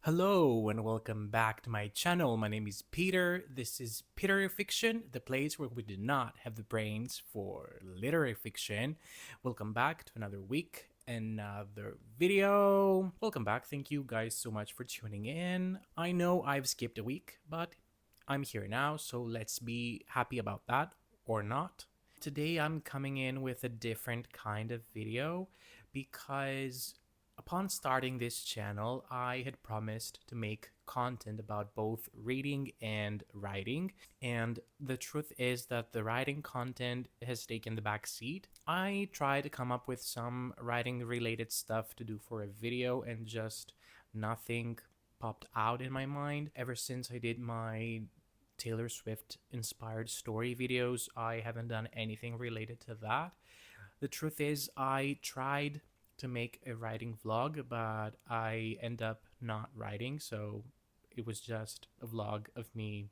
Hello and welcome back to my channel. My name is Peter. This is Peter Fiction, the place where we do not have the brains for literary fiction. Welcome back to another week, another video. Welcome back. Thank you guys so much for tuning in. I know I've skipped a week, but I'm here now, so let's be happy about that or not. Today I'm coming in with a different kind of video because upon starting this channel, I had promised to make content about both reading and writing, and the truth is that the writing content has taken the back seat. I tried to come up with some writing related stuff to do for a video, and just nothing popped out in my mind. Ever since I did my Taylor Swift inspired story videos, I haven't done anything related to that. The truth is, I tried to make a writing vlog, but I end up not writing, so it was just a vlog of me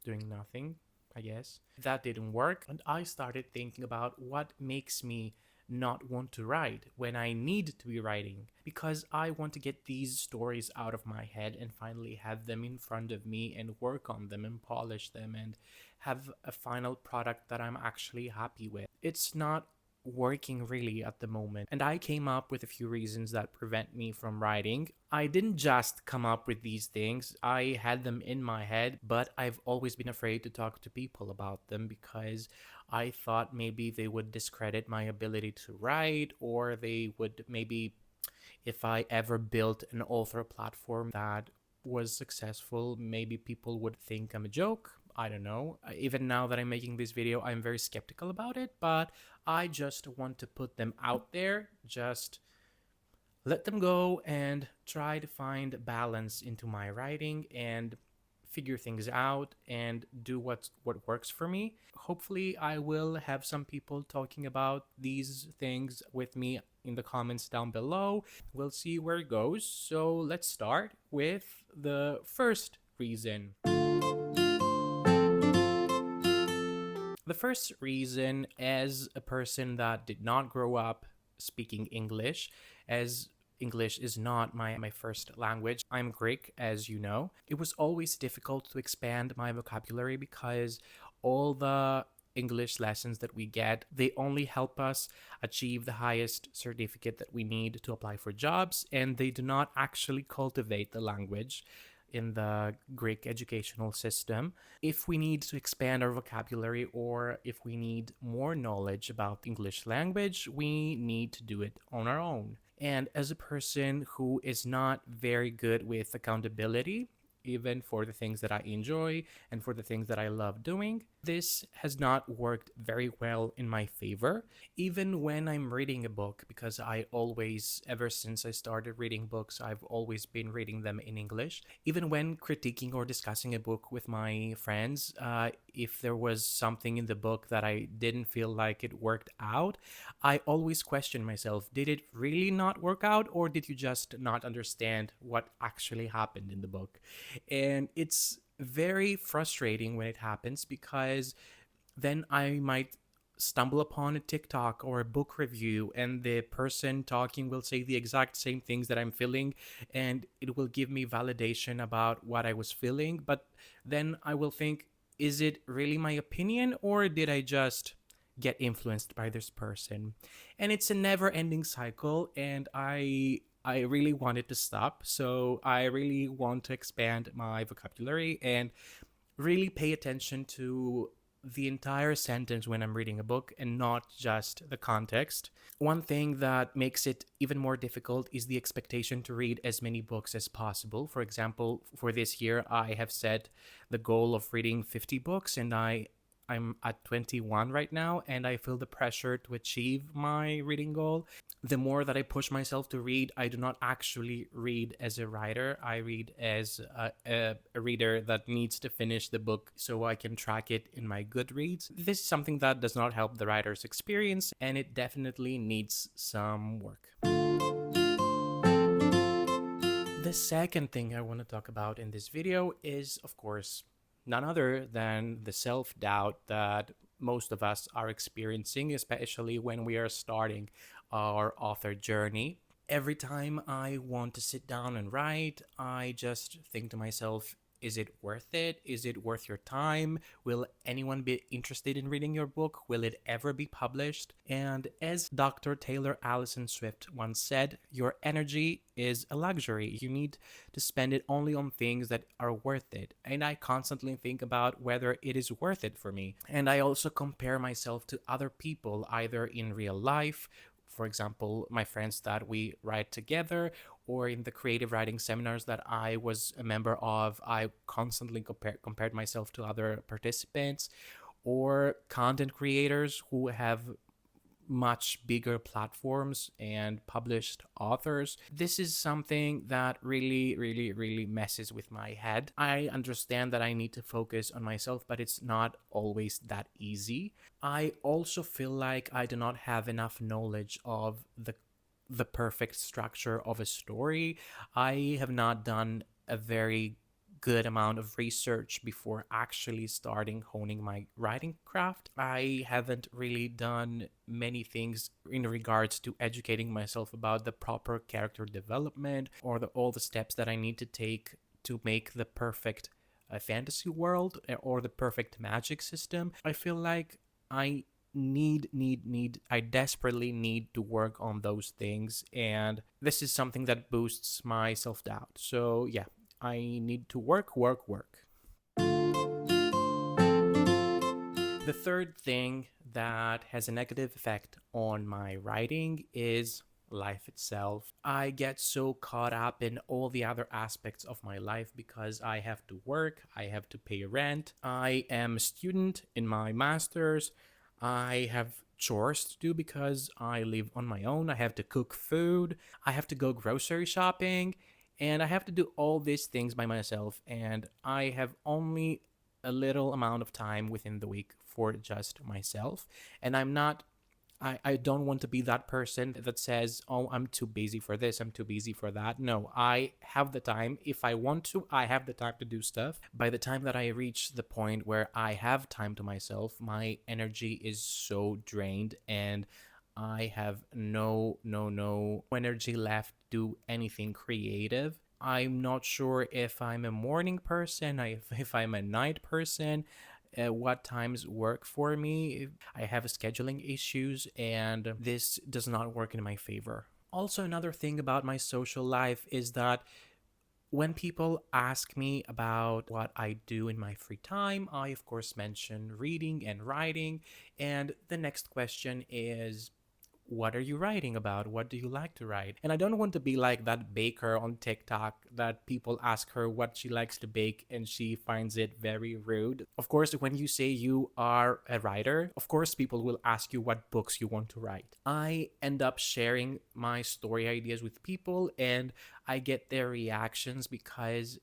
doing nothing, I guess. That didn't work, and I started thinking about what makes me not want to write when I need to be writing, because I want to get these stories out of my head and finally have them in front of me and work on them and polish them and have a final product that I'm actually happy with. It's not working really at the moment, and I came up with a few reasons that prevent me from writing. I didn't just come up with these things, I had them in my head, but I've always been afraid to talk to people about them because I thought maybe they would discredit my ability to write, or they would maybe, if I ever built an author platform that was successful, maybe people would think I'm a joke. I don't know. Even now that I'm making this video, I'm very skeptical about it, but I just want to put them out there, just let them go and try to find balance into my writing and figure things out and do what works for me. Hopefully I will have some people talking about these things with me in the comments down below. We'll see where it goes. So let's start with the first reason. The first reason, as a person that did not grow up speaking English, as English is not my first language. I'm Greek, as you know. It was always difficult to expand my vocabulary because all the English lessons that we get, they only help us achieve the highest certificate that we need to apply for jobs, and they do not actually cultivate the language in the Greek educational system. If we need to expand our vocabulary or if we need more knowledge about the English language, we need to do it on our own. And as a person who is not very good with accountability, even for the things that I enjoy and for the things that I love doing, this has not worked very well in my favor. Even when I'm reading a book, because I always, ever since I started reading books, I've always been reading them in English. Even when critiquing or discussing a book with my friends, if there was something in the book that I didn't feel like it worked out, I always question myself, did it really not work out, or did you just not understand what actually happened in the book? And it's very frustrating when it happens because then I might stumble upon a TikTok or a book review, and the person talking will say the exact same things that I'm feeling, and it will give me validation about what I was feeling. But then I will think, is it really my opinion, or did I just get influenced by this person? And it's a never ending cycle, and I really want it to stop. So I really want to expand my vocabulary and really pay attention to the entire sentence when I'm reading a book and not just the context. One thing that makes it even more difficult is the expectation to read as many books as possible. For example, for this year, I have set the goal of reading 50 books, and I'm at 21 right now, and I feel the pressure to achieve my reading goal. The more that I push myself to read, I do not actually read as a writer. I read as a reader that needs to finish the book so I can track it in my Goodreads. This is something that does not help the writer's experience, and it definitely needs some work. The second thing I want to talk about in this video is, of course, none other than the self-doubt that most of us are experiencing, especially when we are starting our author journey. Every time I want to sit down and write, I just think to myself, is it worth it? Is it worth your time? Will anyone be interested in reading your book? Will it ever be published? And as Dr. Taylor Allison Swift once said, your energy is a luxury. You need to spend it only on things that are worth it. And I constantly think about whether it is worth it for me. And I also compare myself to other people, either in real life, for example, my friends that we write together, or in the creative writing seminars that I was a member of, I constantly compared myself to other participants, or content creators who have much bigger platforms and published authors. This is something that really messes with my head. I understand that I need to focus on myself, but it's not always that easy. I also feel like I do not have enough knowledge of the perfect structure of a story. I have not done a very good amount of research before actually starting honing my writing craft. I haven't really done many things in regards to educating myself about the proper character development or all the steps that I need to take to make the perfect fantasy world or the perfect magic system. I feel like I I desperately need to work on those things, and this is something that boosts my self-doubt. So yeah, I need to work. The third thing that has a negative effect on my writing is life itself. I get so caught up in all the other aspects of my life because I have to work, I have to pay rent, I am a student in my master's, I have chores to do because I live on my own, I have to cook food, I have to go grocery shopping, and I have to do all these things by myself, and I have only a little amount of time within the week for just myself. And I don't want to be that person that says, oh, I'm too busy for this, I'm too busy for that. No, I have the time. If I want to, I have the time to do stuff. By the time that I reach the point where I have time to myself, my energy is so drained and I have no energy left to do anything creative. I'm not sure if I'm a morning person, if I'm a night person, what times work for me. I have scheduling issues, and this does not work in my favor. Also, another thing about my social life is that when people ask me about what I do in my free time, I of course mention reading and writing. And the next question is, what are you writing about? What do you like to write? And I don't want to be like that baker on TikTok that people ask her what she likes to bake and she finds it very rude. Of course, when you say you are a writer, of course, people will ask you what books you want to write. I end up sharing my story ideas with people and I get their reactions because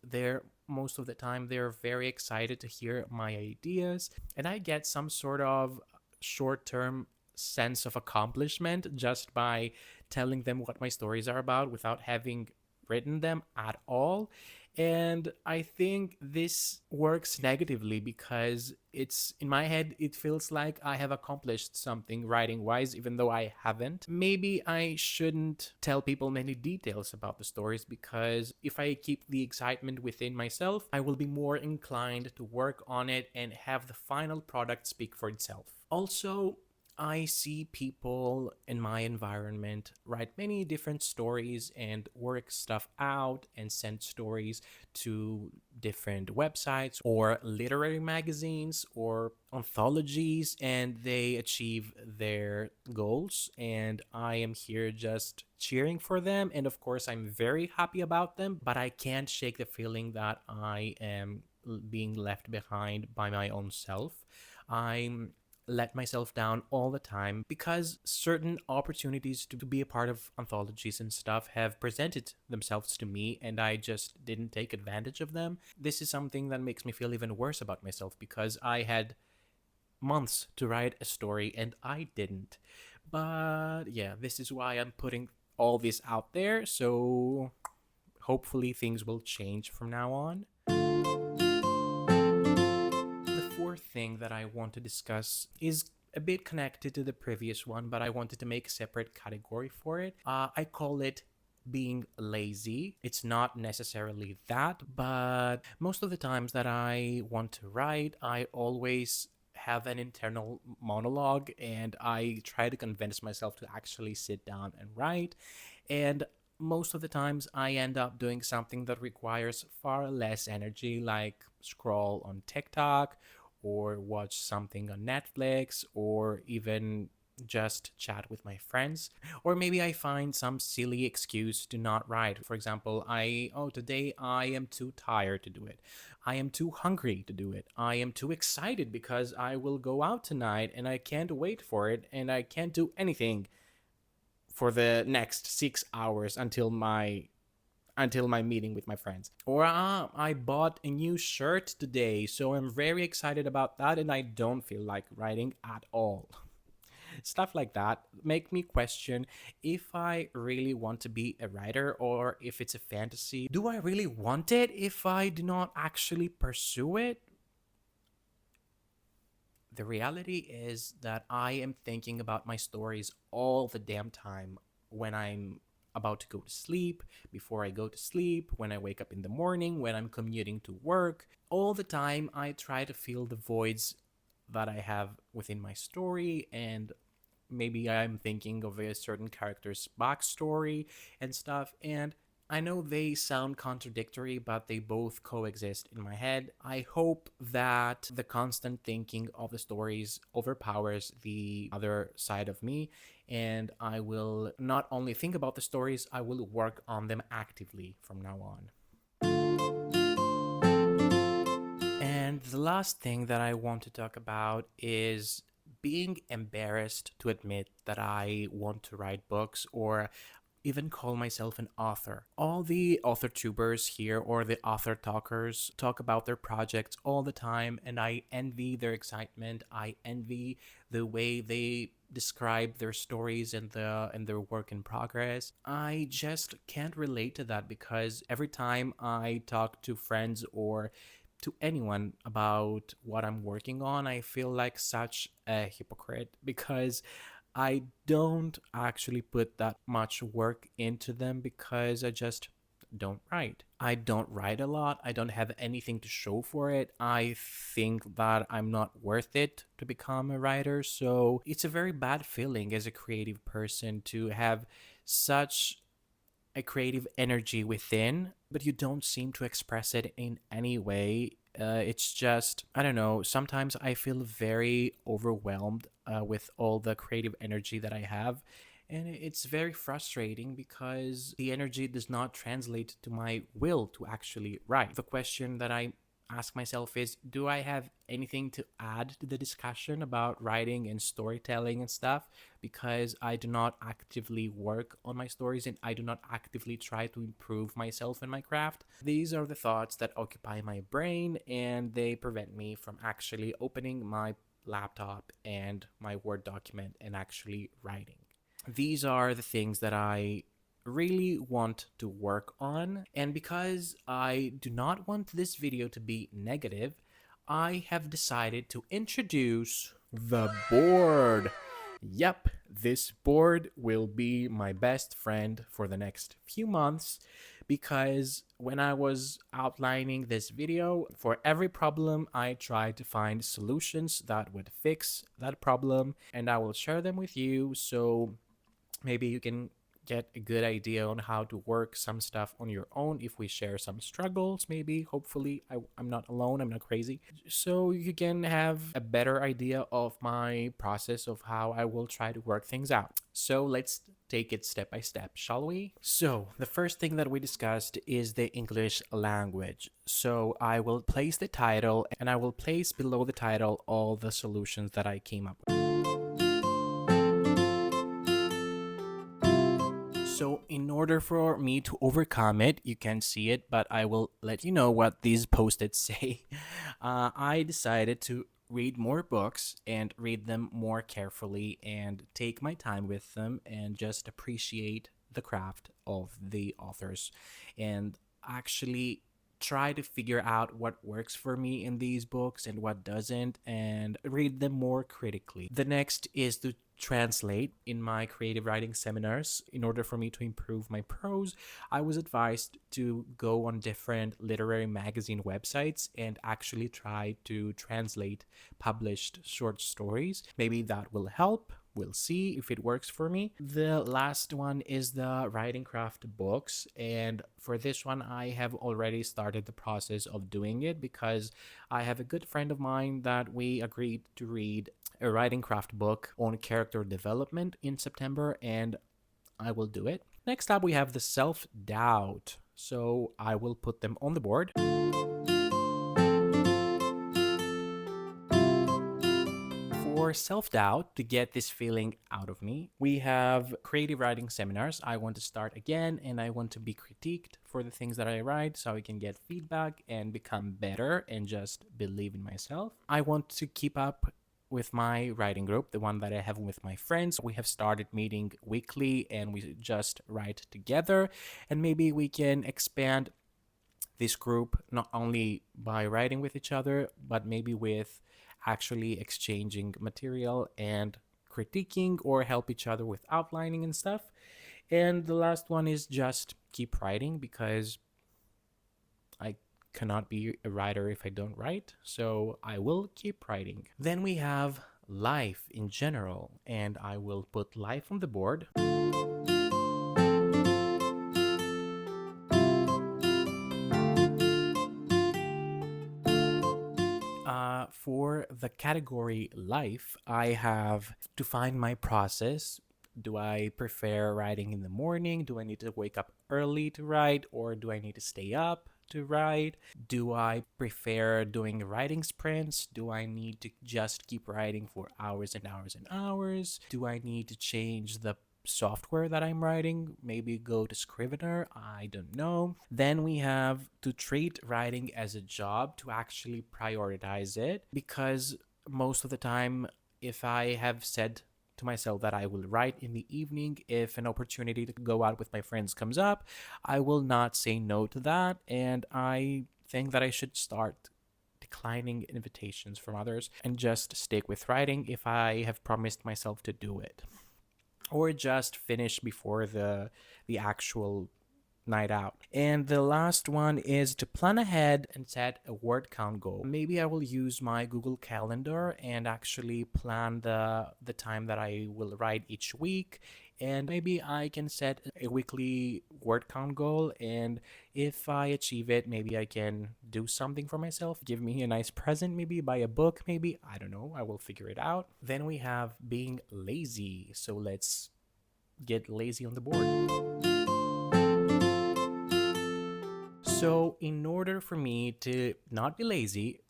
most of the time they're very excited to hear my ideas, and I get some sort of short-term sense of accomplishment just by telling them what my stories are about without having written them at all. And I think this works negatively because it's in my head, it feels like I have accomplished something writing wise, even though I haven't. Maybe I shouldn't tell people many details about the stories because if I keep the excitement within myself, I will be more inclined to work on it and have the final product speak for itself. Also, I see people in my environment write many different stories and work stuff out and send stories to different websites or literary magazines or anthologies, and they achieve their goals. And I am here just cheering for them. And of course, I'm very happy about them, but I can't shake the feeling that I am being left behind by my own self. I'm let myself down all the time because certain opportunities to be a part of anthologies and stuff have presented themselves to me and I just didn't take advantage of them. This is something that makes me feel even worse about myself because I had months to write a story and I didn't. But yeah, this is why I'm putting all this out there, so hopefully things will change from now on. The fourth thing that I want to discuss is a bit connected to the previous one, but I wanted to make a separate category for it. I call it being lazy. It's not necessarily that, but most of the times that I want to write, I always have an internal monologue and I try to convince myself to actually sit down and write. And most of the times I end up doing something that requires far less energy, like scroll on TikTok or watch something on Netflix or even just chat with my friends. Or maybe I find some silly excuse to not write. For example, today I am too tired to do it. I am too hungry to do it. I am too excited because I will go out tonight and I can't wait for it and I can't do anything for the next 6 hours until my meeting with my friends. Or I bought a new shirt today, so I'm very excited about that and I don't feel like writing at all. Stuff like that make me question if I really want to be a writer or if it's a fantasy. Do I really want it if I do not actually pursue it? The reality is that I am thinking about my stories all the damn time when I'm about to go to sleep, before I go to sleep, when I wake up in the morning, when I'm commuting to work. All the time, I try to fill the voids that I have within my story, and maybe I'm thinking of a certain character's backstory and stuff. And I know they sound contradictory, but they both coexist in my head. I hope that the constant thinking of the stories overpowers the other side of me, and I will not only think about the stories, I will work on them actively from now on. And the last thing that I want to talk about is being embarrassed to admit that I want to write books or even call myself an author. All the author tubers here or the author talkers talk about their projects all the time, and I envy their excitement. I envy the way they describe their stories and their work in progress. I just can't relate to that because every time I talk to friends or to anyone about what I'm working on, I feel like such a hypocrite because I don't actually put that much work into them because I just don't write. I don't write a lot. I don't have anything to show for it. I think that I'm not worth it to become a writer. So it's a very bad feeling as a creative person to have such a creative energy within, but you don't seem to express it in any way. It's just, I don't know, sometimes I feel very overwhelmed with all the creative energy that I have. And it's very frustrating because the energy does not translate to my will to actually write. The question that I ask myself is, do I have anything to add to the discussion about writing and storytelling and stuff? Because I do not actively work on my stories and I do not actively try to improve myself in my craft. These are the thoughts that occupy my brain and they prevent me from actually opening my laptop and my Word document and actually writing. These are the things that I really want to work on. And because I do not want this video to be negative, I have decided to introduce the board. Yep, this board will be my best friend for the next few months because when I was outlining this video, for every problem, I tried to find solutions that would fix that problem, and I will share them with you so maybe you can get a good idea on how to work some stuff on your own if we share some struggles. Maybe hopefully I'm not alone, I'm not crazy, so you can have a better idea of my process of how I will try to work things out. So let's take it step by step, shall we? So the first thing that we discussed is the English language. So I will place the title and I will place below the title all the solutions that I came up with. So in order for me to overcome it, you can see it, but I will let you know what these post-its say. I decided to read more books and read them more carefully and take my time with them and just appreciate the craft of the authors and actually try to figure out what works for me in these books and what doesn't and read them more critically. The next is to translate in my creative writing seminars. In order for me to improve my prose, I was advised to go on different literary magazine websites and actually try to translate published short stories. Maybe that will help. We'll see if it works for me. The last one is the writing craft books. And for this one, I have already started the process of doing it because I have a good friend of mine that we agreed to read a writing craft book on character development in September, and I will do it. Next up, we have the self doubt. So I will put them on the board. For self doubt, to get this feeling out of me, we have creative writing seminars. I want to start again and I want to be critiqued for the things that I write so I can get feedback and become better and just believe in myself. I want to keep up with my writing group, the one that I have with my friends. We have started meeting weekly and we just write together, and maybe we can expand this group not only by writing with each other, but maybe with actually exchanging material and critiquing or help each other with outlining and stuff. And the last one is just keep writing because I cannot be a writer if I don't write. So I will keep writing. Then we have life in general, and I will put life on the board. For the category life, I have to find my process. Do I prefer writing in the morning? Do I need to wake up early to write? Or do I need to stay up to write? Do I prefer doing writing sprints? Do I need to just keep writing for hours and hours and hours? Do I need to change the software that I'm writing? Maybe go to Scrivener? I don't know. Then we have to treat writing as a job, to actually prioritize it, because most of the time, if I have said to myself that I will write in the evening, if an opportunity to go out with my friends comes up, I will not say no to that. And I think that I should start declining invitations from others and just stick with writing if I have promised myself to do it, or just finish before the actual night out. And the last one is to plan ahead and set a word count goal. Maybe I will use my Google Calendar and actually plan the time that I will write each week. And maybe I can set a weekly word count goal. And if I achieve it, maybe I can do something for myself, give me a nice present, maybe buy a book, maybe. I don't know. I will figure it out. Then we have being lazy. So let's get lazy on the board. So, in order for me to not be lazy,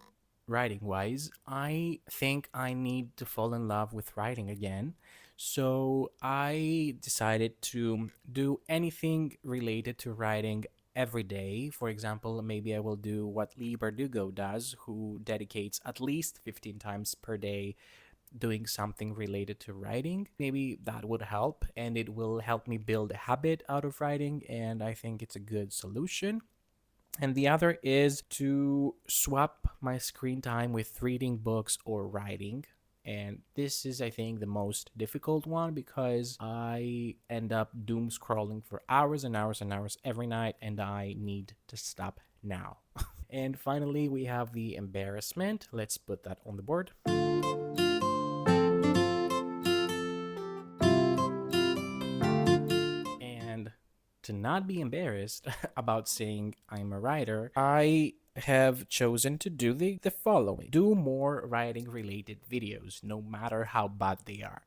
writing wise, I think I need to fall in love with writing again. So, I decided to do anything related to writing every day. For example, maybe I will do what Lee Bardugo does, who dedicates at least 15 times per day doing something related to writing. Maybe that would help, and it will help me build a habit out of writing, and I think it's a good solution. And the other is to swap my screen time with reading books or writing. And this is, I think, the most difficult one because I end up doom scrolling for hours and hours and hours every night, and I need to stop now. And finally, we have the embarrassment. Let's put that on the board. And to not be embarrassed about saying I'm a writer, I have chosen to do the following: do more writing related videos, no matter how bad they are.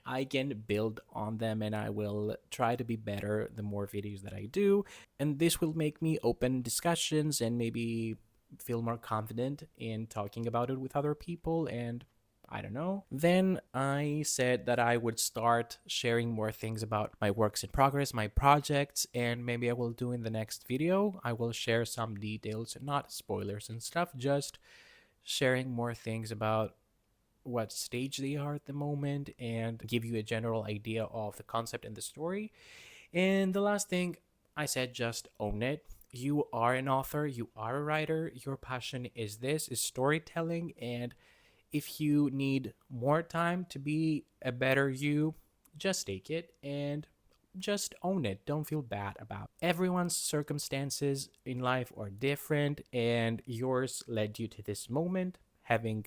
I can build on them and I will try to be better the more videos that I do. And this will make me open discussions and maybe feel more confident in talking about it with other people, and I don't know. Then I said that I would start sharing more things about my works in progress, my projects, and maybe I will do in the next video. I will share some details, not spoilers and stuff, just sharing more things about what stage they are at the moment and give you a general idea of the concept and the story. And the last thing I said, just own it. You are an author, you are a writer, your passion is storytelling, and If you need more time to be a better you, just take it and just own it. Don't feel bad about it. Everyone's circumstances in life are different, and yours led you to this moment, having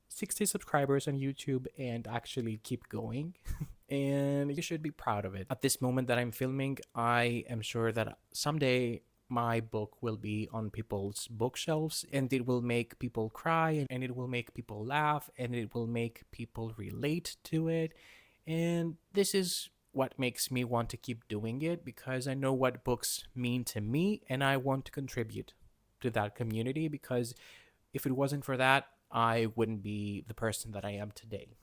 60 subscribers on YouTube and actually keep going. And you should be proud of it. At this moment that I'm filming, I am sure that someday my book will be on people's bookshelves, and it will make people cry, and it will make people laugh, and it will make people relate to it. And this is what makes me want to keep doing it, because I know what books mean to me and I want to contribute to that community, because if it wasn't for that, I wouldn't be the person that I am today.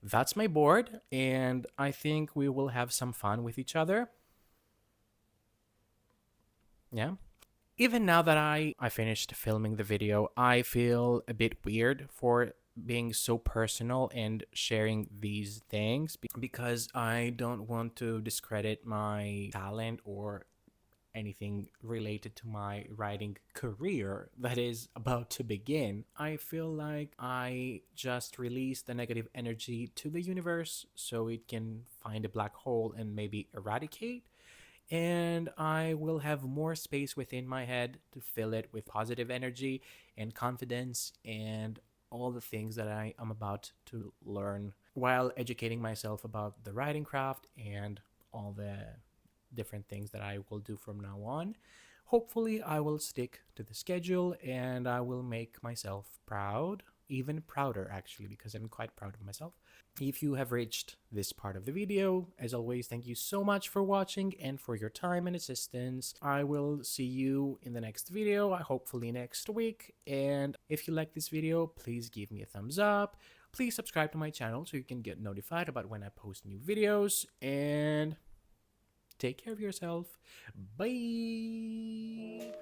That's my board, and I think we will have some fun with each other. Yeah. Even now that I finished filming the video, I feel a bit weird for being so personal and sharing these things, because I don't want to discredit my talent or anything related to my writing career that is about to begin. I feel like I just released the negative energy to the universe so it can find a black hole and maybe eradicate. And I will have more space within my head to fill it with positive energy and confidence and all the things that I am about to learn while educating myself about the writing craft and all the different things that I will do from now on. Hopefully, I will stick to the schedule and I will make myself proud, even prouder actually, because I'm quite proud of myself. If you have reached this part of the video, as always, thank you so much for watching and for your time and assistance. I will see you in the next video, hopefully next week. And if you like this video, please give me a thumbs up. Please subscribe to my channel so you can get notified about when I post new videos. And take care of yourself. Bye.